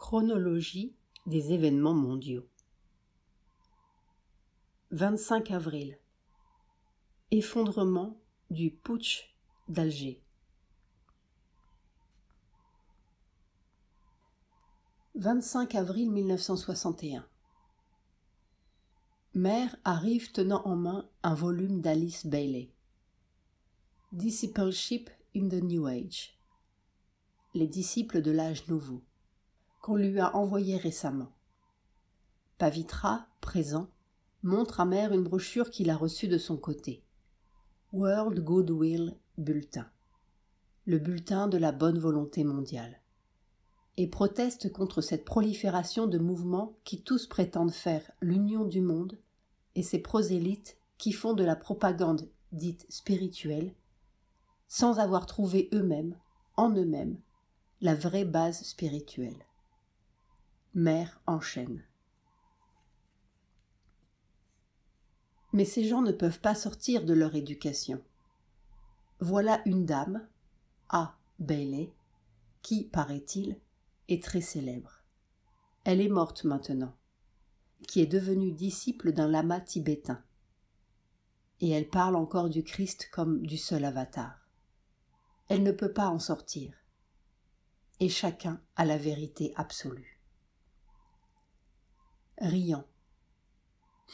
Chronologie des événements mondiaux. 25 avril. Effondrement du putsch d'Alger. 25 avril 1961. Mère arrive tenant en main un volume d'Alice Bailey. Discipleship in the New Age. Les disciples de l'âge nouveau, qu'on lui a envoyé récemment. Pavitra, présent, montre à Mère une brochure qu'il a reçue de son côté. World Goodwill Bulletin, le bulletin de la bonne volonté mondiale, et proteste contre cette prolifération de mouvements qui tous prétendent faire l'union du monde et ces prosélytes qui font de la propagande dite spirituelle sans avoir trouvé eux-mêmes, en eux-mêmes, la vraie base spirituelle. Mère enchaîne. Mais ces gens ne peuvent pas sortir de leur éducation. Voilà une dame, A. Bailey, qui, paraît-il, est très célèbre. Elle est morte maintenant, qui est devenue disciple d'un lama tibétain. Et elle parle encore du Christ comme du seul avatar. Elle ne peut pas en sortir. Et chacun a la vérité absolue. Riant.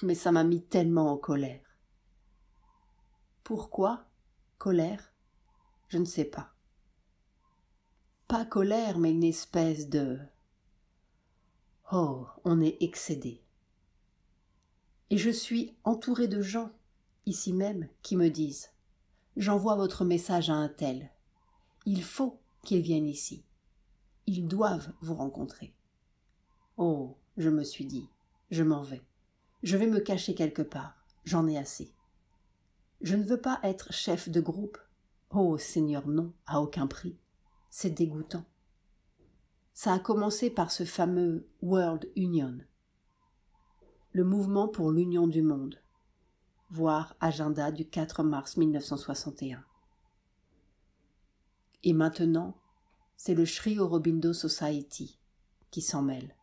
Mais ça m'a mis tellement en colère. Pourquoi colère? Je ne sais pas. Pas colère, mais une espèce de... Oh, on est excédé. Et je suis entourée de gens, ici même, qui me disent « J'envoie votre message à un tel. Il faut qu'il vienne ici. Ils doivent vous rencontrer. » Oh, je me suis dit, je m'en vais. Je vais me cacher quelque part. J'en ai assez. Je ne veux pas être chef de groupe. Oh, Seigneur, non, à aucun prix. C'est dégoûtant. Ça a commencé par ce fameux World Union, le mouvement pour l'union du monde, voir agenda du 4 mars 1961. Et maintenant, c'est le Sri Aurobindo Society qui s'en mêle.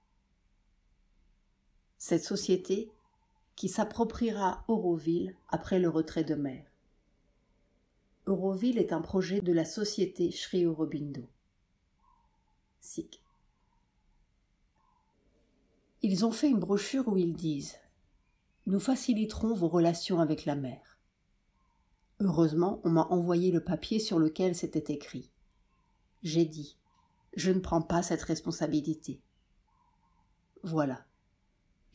Cette société qui s'appropriera Auroville après le retrait de Mère. Auroville est un projet de la société Sri Aurobindo. Sikh. Ils ont fait une brochure où ils disent « Nous faciliterons vos relations avec la Mère ». Heureusement, on m'a envoyé le papier sur lequel c'était écrit. J'ai dit « Je ne prends pas cette responsabilité ». Voilà.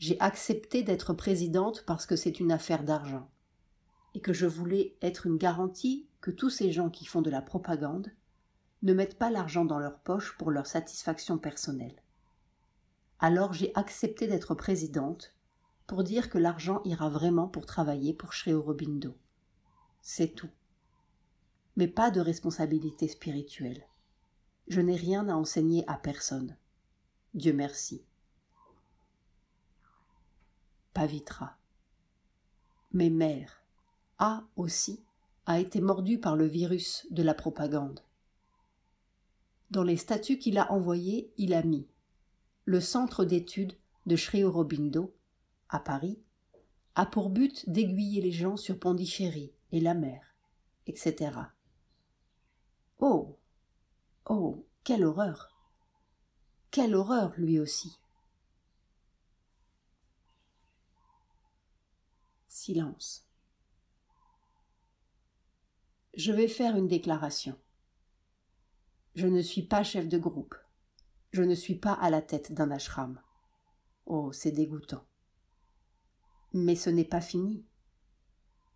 J'ai accepté d'être présidente parce que c'est une affaire d'argent et que je voulais être une garantie que tous ces gens qui font de la propagande ne mettent pas l'argent dans leur poche pour leur satisfaction personnelle. Alors j'ai accepté d'être présidente pour dire que l'argent ira vraiment pour travailler pour Sri Aurobindo. C'est tout. Mais pas de responsabilité spirituelle. Je n'ai rien à enseigner à personne. Dieu merci. Pavitra. Mais Mère, A aussi, a été mordu par le virus de la propagande. Dans les statuts qu'il a envoyés, il a mis le centre d'études de Sri Aurobindo, à Paris, a pour but d'aiguiller les gens sur Pondichéry et la mer, etc. Oh, oh, quelle horreur! Quelle horreur, lui aussi! Silence. Je vais faire une déclaration. Je ne suis pas chef de groupe. Je ne suis pas à la tête d'un ashram. Oh, c'est dégoûtant. Mais ce n'est pas fini.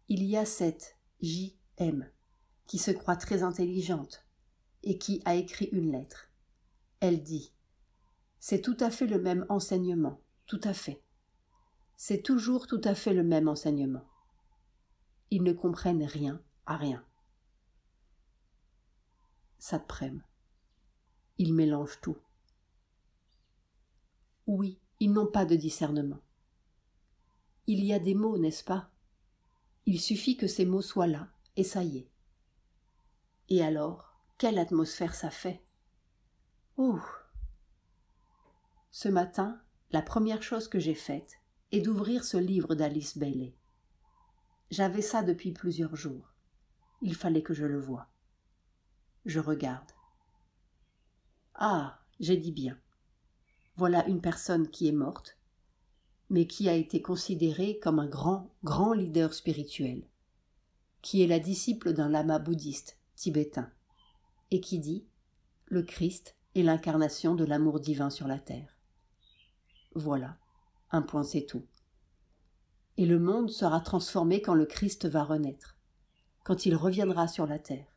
Il y a cette J.M. qui se croit très intelligente et qui a écrit une lettre. Elle dit « C'est tout à fait le même enseignement, tout à fait. C'est toujours tout à fait le même enseignement. Ils ne comprennent rien à rien. » Satprem. Ils mélangent tout. Oui, ils n'ont pas de discernement. Il y a des mots, n'est-ce pas? Il suffit que ces mots soient là, et ça y est. Et alors, quelle atmosphère ça fait? Ouh! Ce matin, la première chose que j'ai faite est d'ouvrir ce livre d'Alice Bailey. J'avais ça depuis plusieurs jours. Il fallait que je le voie. Je regarde. Ah, j'ai dit bien. Voilà une personne qui est morte, mais qui a été considérée comme un grand leader spirituel, qui est la disciple d'un lama bouddhiste tibétain, et qui dit « Le Christ est l'incarnation de l'amour divin sur la terre ». Voilà, un point c'est tout. Et le monde sera transformé quand le Christ va renaître, quand il reviendra sur la terre.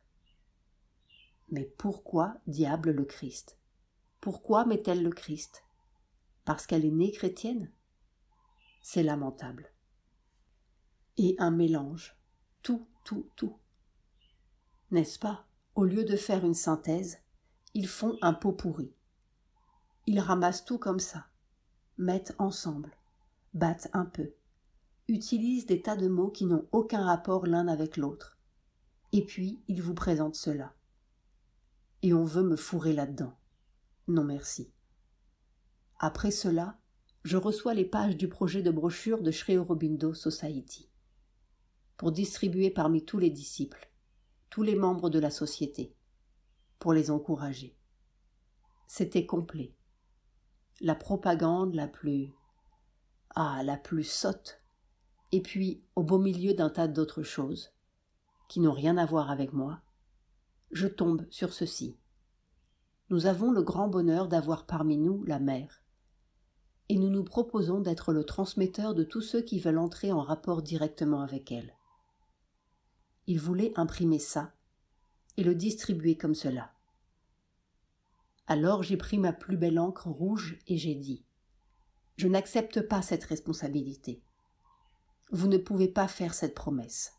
Mais pourquoi, diable, le Christ? Pourquoi met-elle le Christ? Parce qu'elle est née chrétienne? C'est lamentable. Et un mélange, tout. N'est-ce pas? Au lieu de faire une synthèse, ils font un pot pourri. Ils ramassent tout comme ça, mettent ensemble, battent un peu, utilisent des tas de mots qui n'ont aucun rapport l'un avec l'autre. Et puis, ils vous présentent cela. Et on veut me fourrer là-dedans. Non merci. Après cela, je reçois les pages du projet de brochure de Sri Aurobindo Society pour distribuer parmi tous les disciples, tous les membres de la société, pour les encourager. C'était complet. La propagande la plus sotte, et puis au beau milieu d'un tas d'autres choses, qui n'ont rien à voir avec moi, je tombe sur ceci. Nous avons le grand bonheur d'avoir parmi nous la mère, et nous nous proposons d'être le transmetteur de tous ceux qui veulent entrer en rapport directement avec elle. Il voulait imprimer ça et le distribuer comme cela. Alors j'ai pris ma plus belle encre rouge et j'ai dit « Je n'accepte pas cette responsabilité. Vous ne pouvez pas faire cette promesse.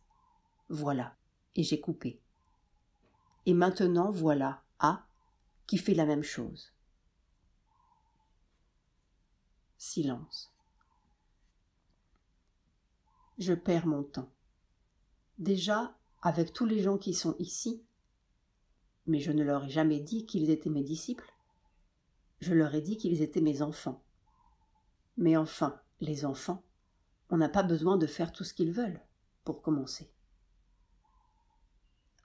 Voilà, et j'ai coupé. Et maintenant voilà A qui fait la même chose. » Silence. Je perds mon temps. Déjà, avec tous les gens qui sont ici, mais je ne leur ai jamais dit qu'ils étaient mes disciples. Je leur ai dit qu'ils étaient mes enfants. Mais enfin, les enfants, on n'a pas besoin de faire tout ce qu'ils veulent, pour commencer.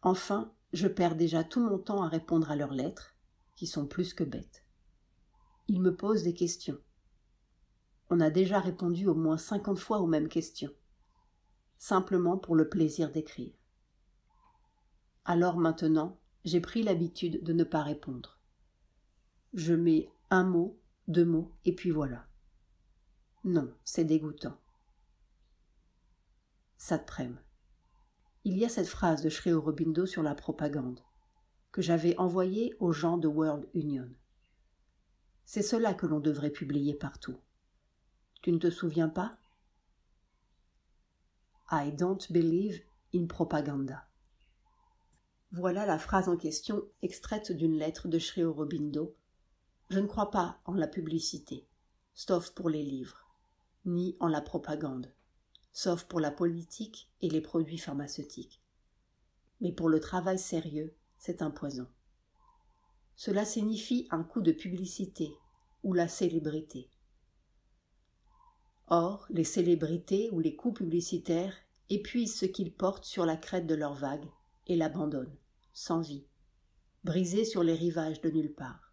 Enfin, je perds déjà tout mon temps à répondre à leurs lettres, qui sont plus que bêtes. Ils me posent des questions. On a déjà répondu au moins 50 fois aux mêmes questions, simplement pour le plaisir d'écrire. Alors maintenant, j'ai pris l'habitude de ne pas répondre. Je mets un mot, 2 mots, et puis voilà. Non, c'est dégoûtant. Satprem. Il y a cette phrase de Sri Aurobindo sur la propagande, que j'avais envoyée aux gens de World Union. C'est cela que l'on devrait publier partout. Tu ne te souviens pas? I don't believe in propaganda. Voilà la phrase en question extraite d'une lettre de Sri Aurobindo. Je ne crois pas en la publicité, sauf pour les livres, ni en la propagande, sauf pour la politique et les produits pharmaceutiques. Mais pour le travail sérieux, c'est un poison. Cela signifie un coup de publicité ou la célébrité. Or, les célébrités ou les coups publicitaires épuisent ce qu'ils portent sur la crête de leur vague et l'abandonnent, sans vie, brisés sur les rivages de nulle part.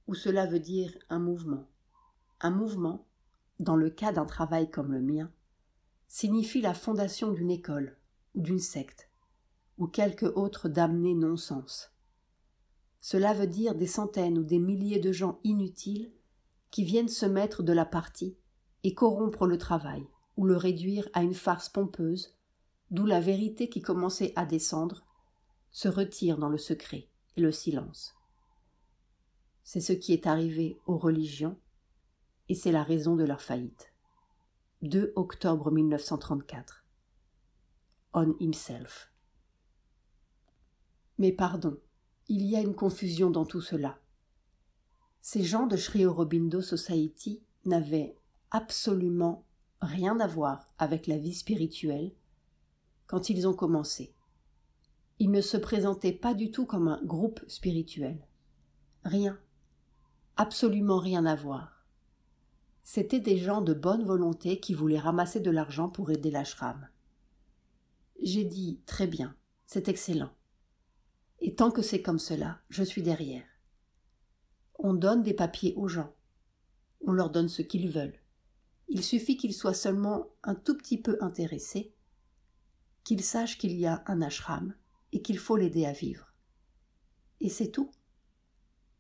Ou cela veut dire un mouvement. Un mouvement, dans le cas d'un travail comme le mien, signifie la fondation d'une école ou d'une secte, ou quelque autre damné non-sens. Cela veut dire des centaines ou des milliers de gens inutiles qui viennent se mettre de la partie et corrompre le travail, ou le réduire à une farce pompeuse, d'où la vérité qui commençait à descendre se retire dans le secret et le silence. C'est ce qui est arrivé aux religions, et c'est la raison de leur faillite. 2 octobre 1934. On himself. Mais pardon, il y a une confusion dans tout cela. Ces gens de Sri Aurobindo Society n'avaient absolument rien à voir avec la vie spirituelle quand ils ont commencé. Ils ne se présentaient pas du tout comme un groupe spirituel. Rien. Absolument rien à voir. C'étaient des gens de bonne volonté qui voulaient ramasser de l'argent pour aider l'ashram. J'ai dit « Très bien, c'est excellent. Et tant que c'est comme cela, je suis derrière. On donne des papiers aux gens. On leur donne ce qu'ils veulent. Il suffit qu'ils soient seulement un tout petit peu intéressés, qu'ils sachent qu'il y a un ashram et qu'il faut l'aider à vivre. Et c'est tout.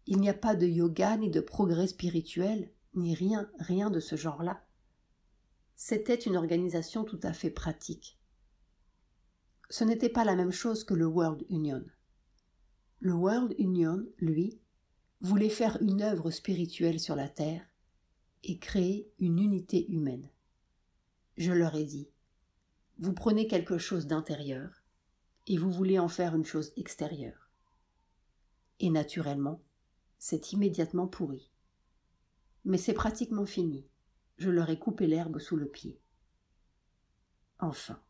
Il n'y a pas de yoga ni de progrès spirituel, ni rien de ce genre-là. C'était une organisation tout à fait pratique. Ce n'était pas la même chose que le World Union. Le World Union, lui, voulait faire une œuvre spirituelle sur la terre et créer une unité humaine. Je leur ai dit, vous prenez quelque chose d'intérieur et vous voulez en faire une chose extérieure. Et naturellement, c'est immédiatement pourri. Mais c'est pratiquement fini. Je leur ai coupé l'herbe sous le pied. Enfin.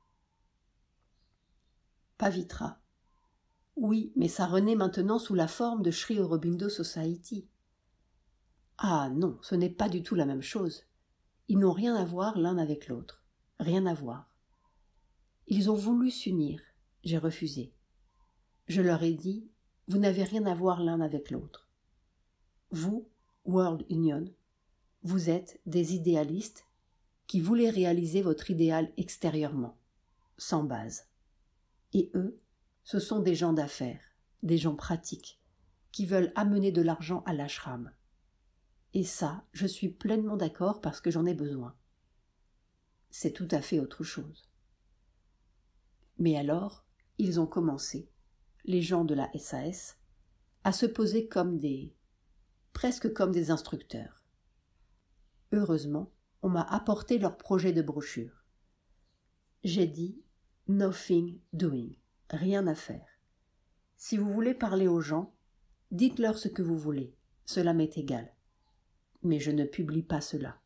Pavitra. Oui, mais ça renaît maintenant sous la forme de Sri Aurobindo Society. Ah non, ce n'est pas du tout la même chose. Ils n'ont rien à voir l'un avec l'autre. Rien à voir. Ils ont voulu s'unir. J'ai refusé. Je leur ai dit, vous n'avez rien à voir l'un avec l'autre. Vous, World Union, vous êtes des idéalistes qui voulaient réaliser votre idéal extérieurement, sans base. Et eux, ce sont des gens d'affaires, des gens pratiques, qui veulent amener de l'argent à l'ashram. Et ça, je suis pleinement d'accord parce que j'en ai besoin. C'est tout à fait autre chose. Mais alors, ils ont commencé, les gens de la SAS, à se poser presque comme des instructeurs. Heureusement, on m'a apporté leur projet de brochure. J'ai dit « nothing doing », rien à faire. Si vous voulez parler aux gens, dites-leur ce que vous voulez, cela m'est égal. Mais je ne publie pas cela.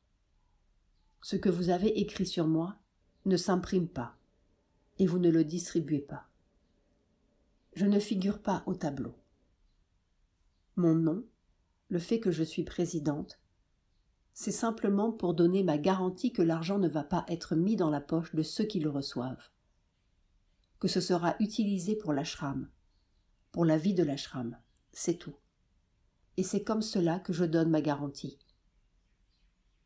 Ce que vous avez écrit sur moi ne s'imprime pas, et vous ne le distribuez pas. Je ne figure pas au tableau. Mon nom, le fait que je suis présidente, c'est simplement pour donner ma garantie que l'argent ne va pas être mis dans la poche de ceux qui le reçoivent, que ce sera utilisé pour l'ashram, pour la vie de l'ashram, c'est tout. Et c'est comme cela que je donne ma garantie.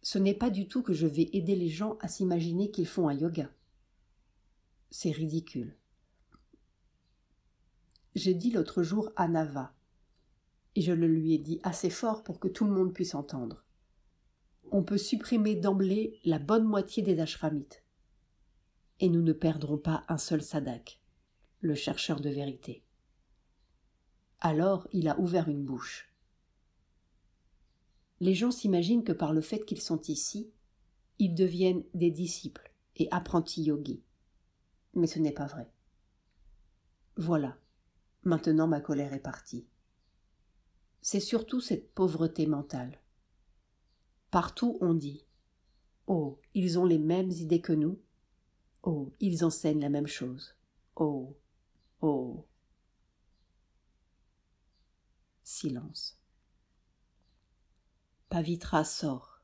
Ce n'est pas du tout que je vais aider les gens à s'imaginer qu'ils font un yoga. C'est ridicule. J'ai dit l'autre jour à Nava, et je le lui ai dit assez fort pour que tout le monde puisse entendre. On peut supprimer d'emblée la bonne moitié des ashramites. Et nous ne perdrons pas un seul sadak, le chercheur de vérité. Alors il a ouvert une bouche. Les gens s'imaginent que par le fait qu'ils sont ici, ils deviennent des disciples et apprentis yogis. Mais ce n'est pas vrai. Voilà, maintenant ma colère est partie. C'est surtout cette pauvreté mentale. Partout on dit « Oh, ils ont les mêmes idées que nous. Oh, ils enseignent la même chose. Oh, oh. » Silence. Pavitra sort.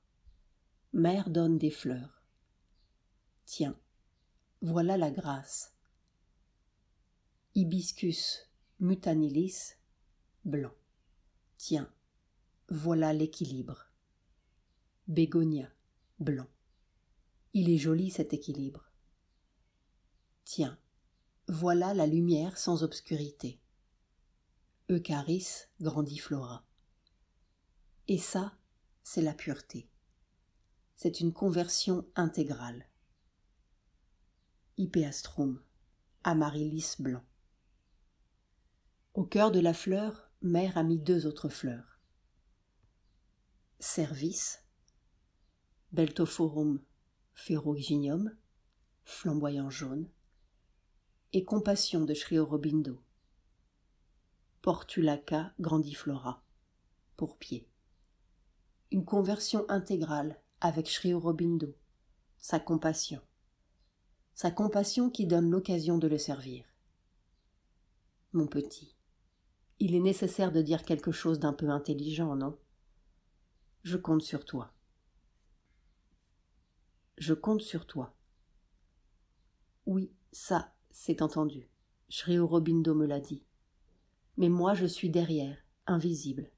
Mère donne des fleurs. Tiens, voilà la grâce. Hibiscus mutanilis, blanc. Tiens, voilà l'équilibre. Bégonia, blanc. Il est joli cet équilibre. Tiens, voilà la lumière sans obscurité. Eucharis grandiflora. Et ça, c'est la pureté. C'est une conversion intégrale. Hypeastrum, amaryllis blanc. Au cœur de la fleur, Mère a mis 2 autres fleurs. Service, Beltophorum ferruginum, flamboyant jaune, et Compassion de Sri Aurobindo. Portulaca grandiflora, pour pied. Une conversion intégrale avec Sri Aurobindo, sa compassion qui donne l'occasion de le servir. Mon petit, il est nécessaire de dire quelque chose d'un peu intelligent, non ? Je compte sur toi. Je compte sur toi. Oui, ça, c'est entendu. Sri Aurobindo me l'a dit. Mais moi, je suis derrière, invisible.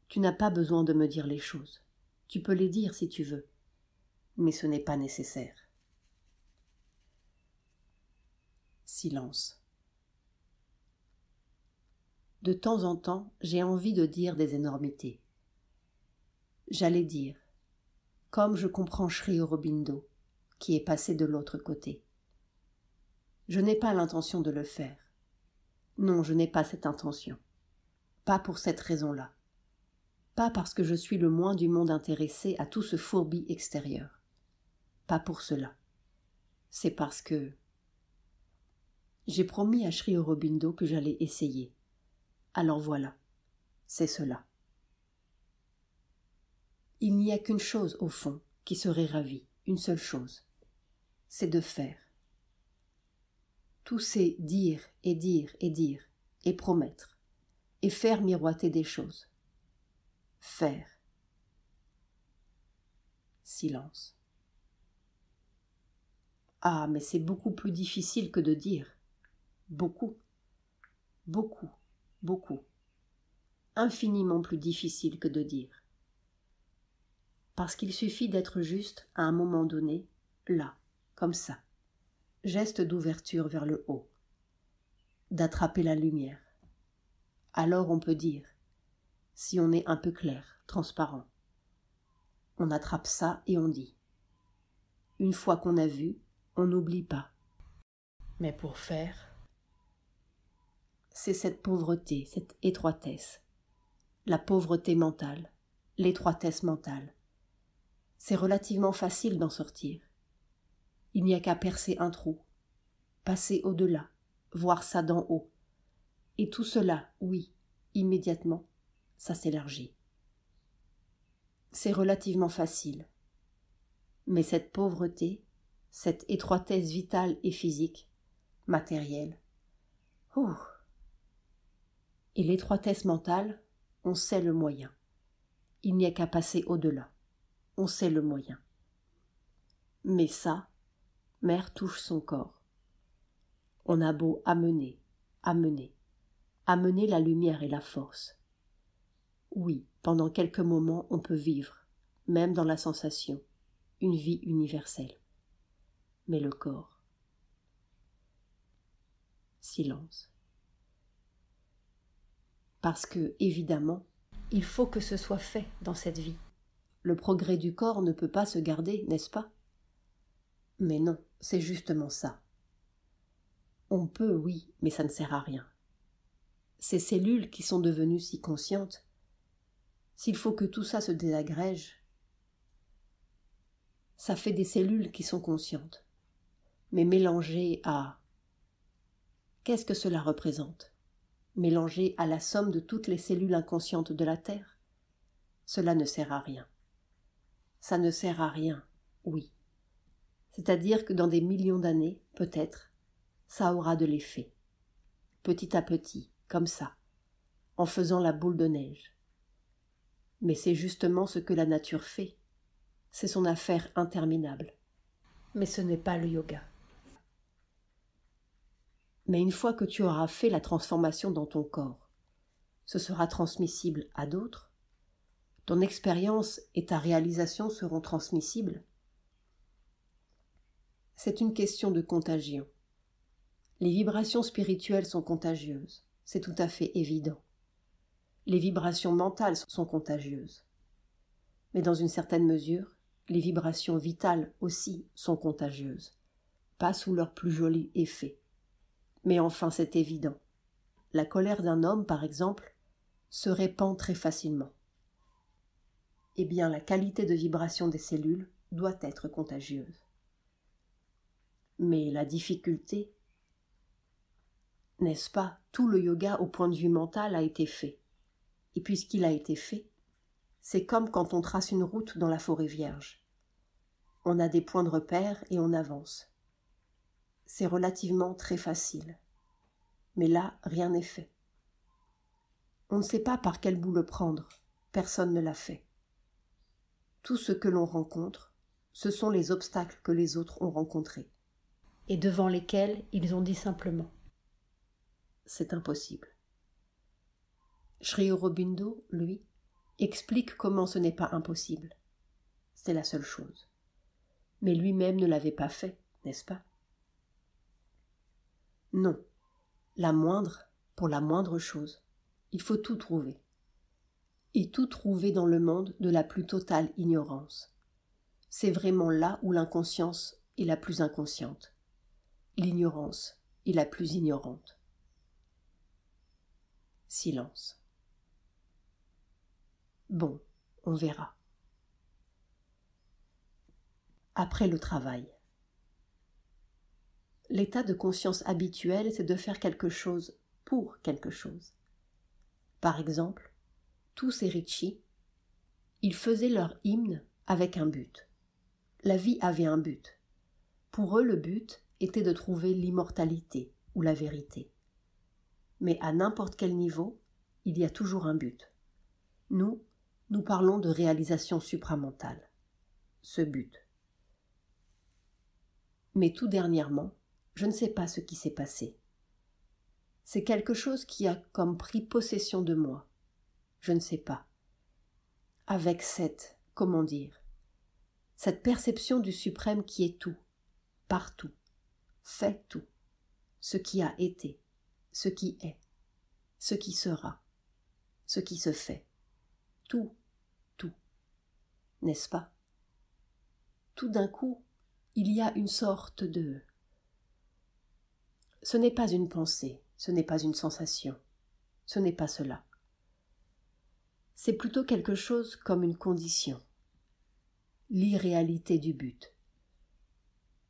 Tu n'as pas besoin de me dire les choses. Tu peux les dire si tu veux. Mais ce n'est pas nécessaire. Silence. De temps en temps, j'ai envie de dire des énormités. J'allais dire, comme je comprends Sri Aurobindo, qui est passé de l'autre côté. Je n'ai pas l'intention de le faire. Non, je n'ai pas cette intention. Pas pour cette raison-là. Pas parce que je suis le moins du monde intéressé à tout ce fourbi extérieur. Pas pour cela. C'est parce que j'ai promis à Sri Aurobindo que j'allais essayer. Alors voilà, c'est cela. Il n'y a qu'une chose, au fond, qui serait ravie, une seule chose. C'est de faire. Tout c'est dire et dire et dire, et promettre, et faire miroiter des choses. Faire. Silence. Ah, mais c'est beaucoup plus difficile que de dire. Beaucoup. Beaucoup. Beaucoup. Infiniment plus difficile que de dire. Parce qu'il suffit d'être juste à un moment donné, là, comme ça. Geste d'ouverture vers le haut. D'attraper la lumière. Alors on peut dire, si on est un peu clair, transparent. On attrape ça et on dit. Une fois qu'on a vu, on n'oublie pas. Mais pour faire, c'est cette pauvreté, cette étroitesse. La pauvreté mentale, l'étroitesse mentale. C'est relativement facile d'en sortir. Il n'y a qu'à percer un trou, passer au-delà, voir ça d'en haut. Et tout cela, oui, immédiatement, ça s'élargit. C'est relativement facile. Mais cette pauvreté, cette étroitesse vitale et physique, matérielle, et l'étroitesse mentale, on sait le moyen. Il n'y a qu'à passer au-delà. On sait le moyen. Mais ça, mère touche son corps. On a beau amener la lumière et la force. Oui, pendant quelques moments, on peut vivre, même dans la sensation, une vie universelle. Mais le corps. Silence. Parce que, évidemment, il faut que ce soit fait dans cette vie. Le progrès du corps ne peut pas se garder, n'est-ce pas? Mais non, c'est justement ça. On peut, oui, mais ça ne sert à rien. Ces cellules qui sont devenues si conscientes, s'il faut que tout ça se désagrège, ça fait des cellules qui sont conscientes. Mais mélangées à... Qu'est-ce que cela représente? Mélangées à la somme de toutes les cellules inconscientes de la Terre? Cela ne sert à rien. Ça ne sert à rien, oui. C'est-à-dire que dans des millions d'années, peut-être, ça aura de l'effet. Petit à petit, comme ça, en faisant la boule de neige. Mais c'est justement ce que la nature fait. C'est son affaire interminable. Mais ce n'est pas le yoga. Mais une fois que tu auras fait la transformation dans ton corps, ce sera transmissible à d'autres. Ton expérience et ta réalisation seront transmissibles. C'est une question de contagion. Les vibrations spirituelles sont contagieuses, c'est tout à fait évident. Les vibrations mentales sont contagieuses. Mais dans une certaine mesure, les vibrations vitales aussi sont contagieuses, pas sous leur plus joli effet. Mais enfin, c'est évident. La colère d'un homme, par exemple, se répand très facilement. Eh bien, la qualité de vibration des cellules doit être contagieuse. Mais la difficulté, n'est-ce pas, tout le yoga au point de vue mental a été fait. Et puisqu'il a été fait, c'est comme quand on trace une route dans la forêt vierge. On a des points de repère et on avance. C'est relativement très facile. Mais là, rien n'est fait. On ne sait pas par quel bout le prendre. Personne ne l'a fait. Tout ce que l'on rencontre, ce sont les obstacles que les autres ont rencontrés, et devant lesquels ils ont dit simplement « c'est impossible ». Sri Aurobindo, lui, explique comment ce n'est pas impossible. C'est la seule chose. Mais lui-même ne l'avait pas fait, n'est-ce pas? Non, la moindre, pour la moindre chose, il faut tout trouver. Et tout trouver dans le monde de la plus totale ignorance. C'est vraiment là où l'inconscience est la plus inconsciente. L'ignorance est la plus ignorante. Silence. Bon, on verra. Après le travail. L'état de conscience habituel, c'est de faire quelque chose pour quelque chose. Par exemple, tous ces Rishi, ils faisaient leur hymne avec un but. La vie avait un but. Pour eux, le but était de trouver l'immortalité ou la vérité. Mais à n'importe quel niveau, il y a toujours un but. Nous parlons de réalisation supramentale. Ce but. Mais tout dernièrement, je ne sais pas ce qui s'est passé. C'est quelque chose qui a comme pris possession de moi. Je ne sais pas. Avec cette, comment dire, cette perception du suprême qui est tout, partout, fait tout, ce qui a été, ce qui est, ce qui sera, ce qui se fait, tout, n'est-ce pas? Tout d'un coup, il y a une sorte de... Ce n'est pas une pensée, ce n'est pas une sensation, ce n'est pas cela. C'est plutôt quelque chose comme une condition. L'irréalité du but.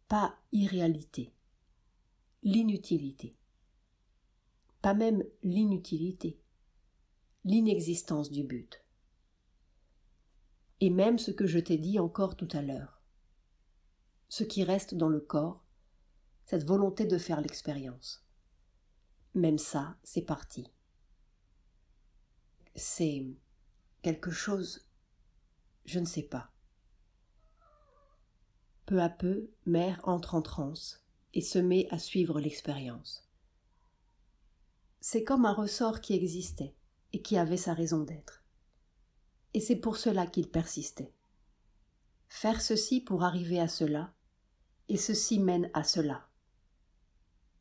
Pas irréalité. L'inutilité. Pas même l'inutilité. L'inexistence du but. Et même ce que je t'ai dit encore tout à l'heure. Ce qui reste dans le corps, cette volonté de faire l'expérience. Même ça, c'est parti. C'est quelque chose, je ne sais pas. Peu à peu, Mère entre en transe et se met à suivre l'expérience. C'est comme un ressort qui existait et qui avait sa raison d'être. Et c'est pour cela qu'il persistait. Faire ceci pour arriver à cela, et ceci mène à cela.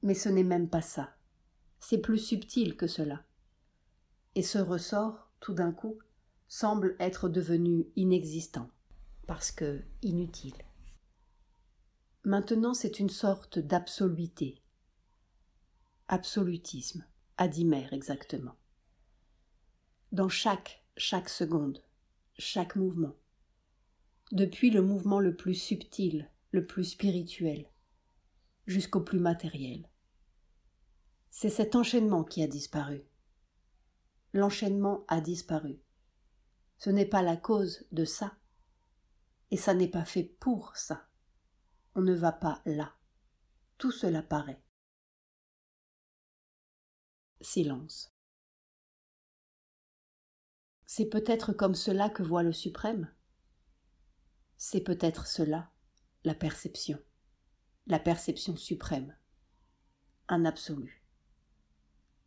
Mais ce n'est même pas ça. C'est plus subtil que cela. Et ce ressort, tout d'un coup, semble être devenu inexistant, parce que inutile. Maintenant, c'est une sorte d'absoluité. Absolutisme, a dit Mère exactement. Dans chaque seconde, chaque mouvement. Depuis le mouvement le plus subtil, le plus spirituel, jusqu'au plus matériel. C'est cet enchaînement qui a disparu. L'enchaînement a disparu. Ce n'est pas la cause de ça, et ça n'est pas fait pour ça. On ne va pas là. Tout cela paraît. Silence. C'est peut-être comme cela que voit le suprême. C'est peut-être cela, la perception suprême, un absolu.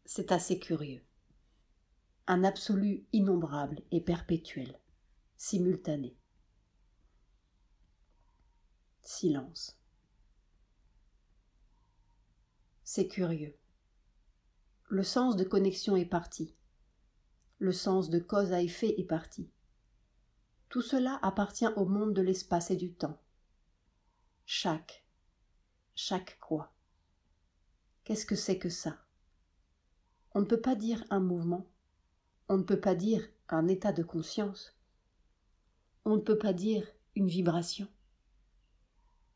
C'est assez curieux. Un absolu innombrable et perpétuel, simultané. Silence. C'est curieux. Le sens de connexion est parti. Le sens de cause à effet est parti. Tout cela appartient au monde de l'espace et du temps. Chaque quoi. Qu'est-ce que c'est que ça? On ne peut pas dire un mouvement. On ne peut pas dire un état de conscience. On ne peut pas dire une vibration.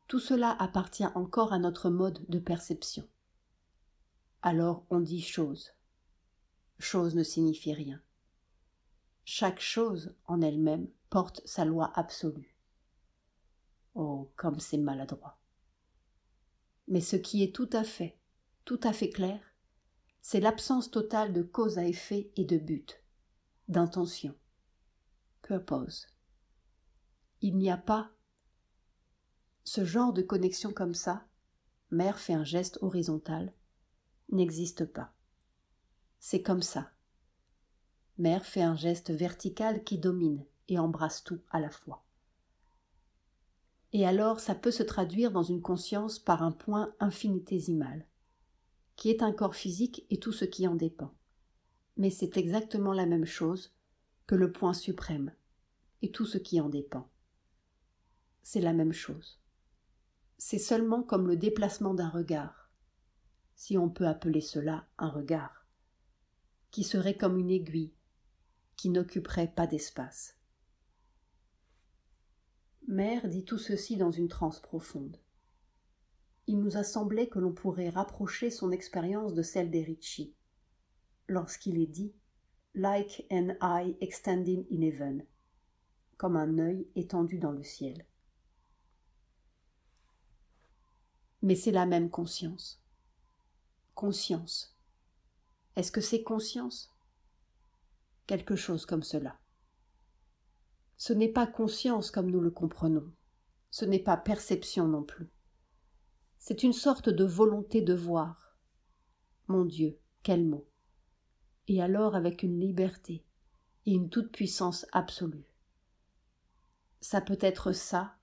Tout cela appartient encore à notre mode de perception. Alors on dit chose. Chose ne signifie rien. Chaque chose en elle-même porte sa loi absolue. Oh, comme c'est maladroit. Mais ce qui est tout à fait clair, c'est l'absence totale de cause à effet et de but, d'intention. Purpose. Il n'y a pas ce genre de connexion comme ça. Mère fait un geste horizontal, n'existe pas. C'est comme ça. Mère fait un geste vertical qui domine et embrasse tout à la fois. Et alors ça peut se traduire dans une conscience par un point infinitésimal, qui est un corps physique et tout ce qui en dépend. Mais c'est exactement la même chose que le point suprême et tout ce qui en dépend. C'est la même chose. C'est seulement comme le déplacement d'un regard, si on peut appeler cela un regard, qui serait comme une aiguille, qui n'occuperait pas d'espace. Mère dit tout ceci dans une transe profonde. Il nous a semblé que l'on pourrait rapprocher son expérience de celle des Ricci, lorsqu'il est dit « like an eye extending in heaven », comme un œil étendu dans le ciel. Mais c'est la même conscience. Conscience. Est-ce que c'est conscience ? Quelque chose comme cela. Ce n'est pas conscience comme nous le comprenons. Ce n'est pas perception non plus. C'est une sorte de volonté de voir. Mon Dieu, quel mot! Et alors avec une liberté et une toute-puissance absolue. Ça peut être ça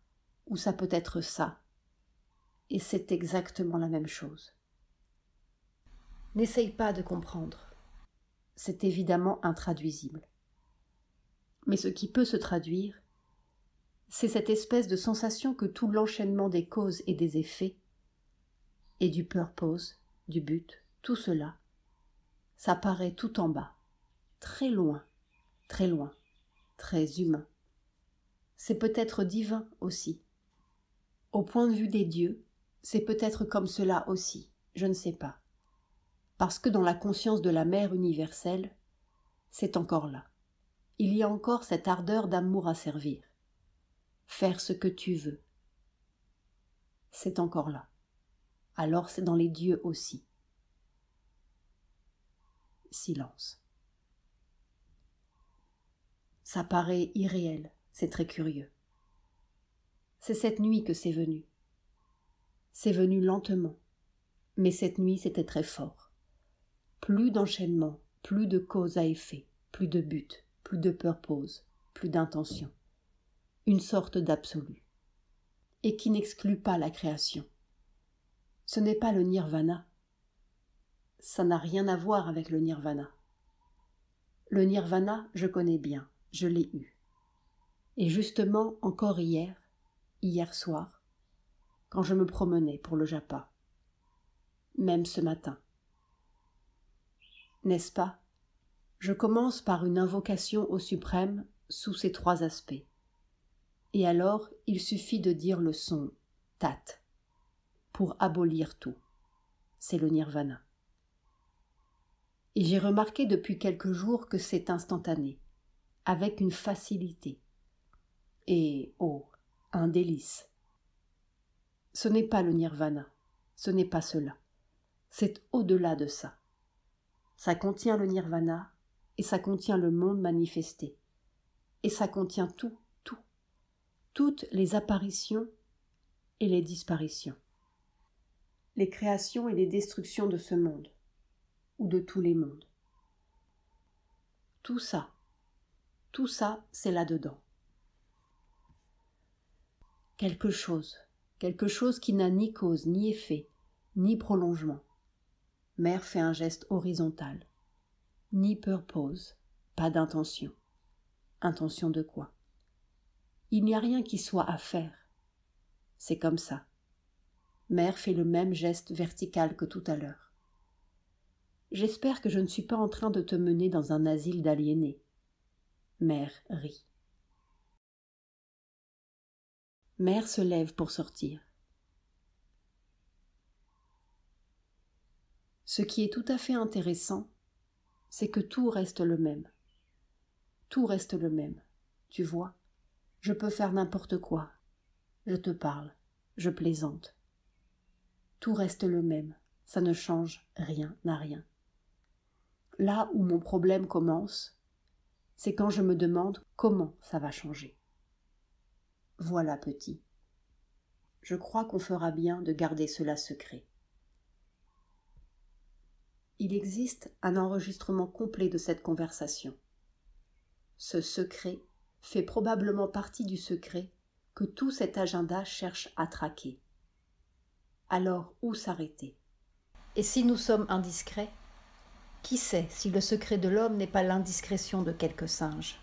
ou ça peut être ça. Et c'est exactement la même chose. N'essaye pas de comprendre. C'est évidemment intraduisible. Mais ce qui peut se traduire, c'est cette espèce de sensation que tout l'enchaînement des causes et des effets, et du purpose, du but, tout cela, ça paraît tout en bas, très loin, très humain. C'est peut-être divin aussi. Au point de vue des dieux, c'est peut-être comme cela aussi, je ne sais pas. Parce que dans la conscience de la mère universelle, c'est encore là. Il y a encore cette ardeur d'amour à servir. Faire ce que tu veux. C'est encore là. Alors c'est dans les dieux aussi. Silence. Ça paraît irréel, c'est très curieux. C'est cette nuit que c'est venu. C'est venu lentement, mais cette nuit c'était très fort. Plus d'enchaînement, plus de cause à effet, plus de but, plus de purpose, plus d'intention. Une sorte d'absolu. Et qui n'exclut pas la création. Ce n'est pas le nirvana. Ça n'a rien à voir avec le nirvana. Le nirvana, je connais bien, je l'ai eu. Et justement, encore hier soir, quand je me promenais pour le japa, même ce matin. N'est-ce pas ? Je commence par une invocation au suprême sous ces 3 aspects. Et alors, il suffit de dire le son « tat » pour abolir tout. C'est le nirvana. Et j'ai remarqué depuis quelques jours que c'est instantané, avec une facilité. Et, oh, un délice. Ce n'est pas le nirvana, ce n'est pas cela. C'est au-delà de ça. Ça contient le nirvana et ça contient le monde manifesté. Et ça contient tout. Toutes les apparitions et les disparitions. Les créations et les destructions de ce monde, ou de tous les mondes. Tout ça, c'est là-dedans. Quelque chose qui n'a ni cause, ni effet, ni prolongement. Mère fait un geste horizontal. Ni purpose, pas d'intention. Intention de quoi ? Il n'y a rien qui soit à faire. C'est comme ça. Mère fait le même geste vertical que tout à l'heure. J'espère que je ne suis pas en train de te mener dans un asile d'aliénés. Mère rit. Mère se lève pour sortir. Ce qui est tout à fait intéressant, c'est que tout reste le même. Tout reste le même. Tu vois ? Je peux faire n'importe quoi. Je te parle, je plaisante. Tout reste le même, ça ne change rien à rien. Là où mon problème commence, c'est quand je me demande comment ça va changer. Voilà, petit. Je crois qu'on fera bien de garder cela secret. Il existe un enregistrement complet de cette conversation. Ce secret fait probablement partie du secret que tout cet agenda cherche à traquer. Alors, où s'arrêter? Et si nous sommes indiscrets, qui sait si le secret de l'homme n'est pas l'indiscrétion de quelques singes?